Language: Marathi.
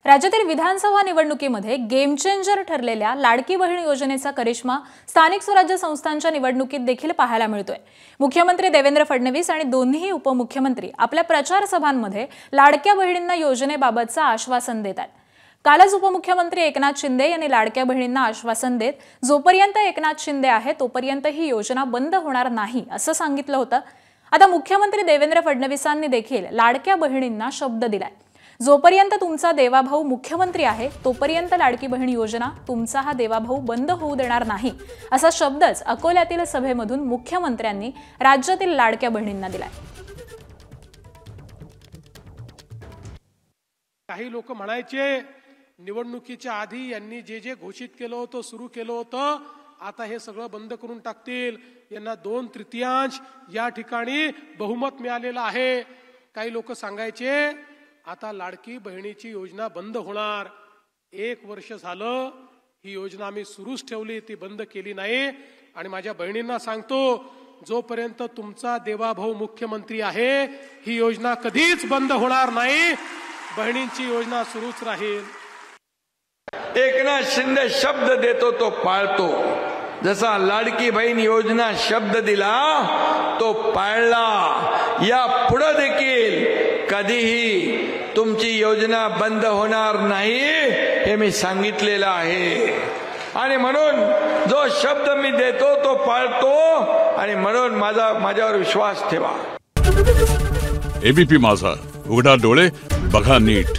राज्यातील विधानसभा निवडणुकीमध्ये गेम चेंजर ठरलेल्या लाडकी बहीण योजनेचा करिश्मा स्थानिक स्वराज्य संस्थांच्या निवडणुकीत देखील पाहायला मिळतोय। मुख्यमंत्री देवेंद्र फडणवीस आणि दोन्ही उपमुख्यमंत्री आपल्या प्रचार सभांमध्ये लाडक्या बहिणींना योजनेबाबतचं आश्वासन देतात। कालच उपमुख्यमंत्री एकनाथ शिंदे यांनी लाडक्या बहिणींना आश्वासन देत जोपर्यंत एकनाथ शिंदे आहे तोपर्यंत ही योजना बंद होणार नाही असं सांगितलं होतं। आता मुख्यमंत्री देवेंद्र फडणवीसांनी देखील लाडक्या बहिणींना शब्द दिलाय। जोपर्यंत तुमचा देवाभाऊ मुख्यमंत्री आहे तोपर्यंत लाडकी बहीण योजना तुमचा हा देवाभाऊ बंद होऊ देणार नाही असा शब्दच अकोल्यातील सभेमधून मुख्यमंत्र्यांनी राज्यातील लाडक्या बहिणींना दिलाय। काही लोक म्हणायचे निवडणुकीच्या आधी यांनी जे घोषित केलं होतं सुरू केलं होतं आता हे सगळं बंद करून टाकतील, यांना 2/3 या ठिकाणी बहुमत मिळालेलं आहे। काही लोक सांगायचे आता लाडकी बहिणीची योजना बंद होणार। 1 वर्ष झालं ही योजना आम्ही सुरूच ठेवली, ती बंद केली नाही। आणि माझ्या बहिणींना सांगतो जोपर्यंत तुमचा देवाभाऊ मुख्यमंत्री आहे ही योजना कधीच बंद होणार नाही, बहिणींची योजना सुरूच राहील। एकनाथ शिंदे शब्द देतो तो पाळतो, जसा लाडकी बहीण योजना शब्द दिला तो पाळला। या पुढे देखील कधीही तुमची योजना बंद होणार नाही हे मी सांगितलेलं आहे। आणि म्हणून जो शब्द मी देतो तो पाळतो आणि म्हणून माझ्यावर विश्वास ठेवा। एबीपी माझा, उघडा डोळे बघा नीट।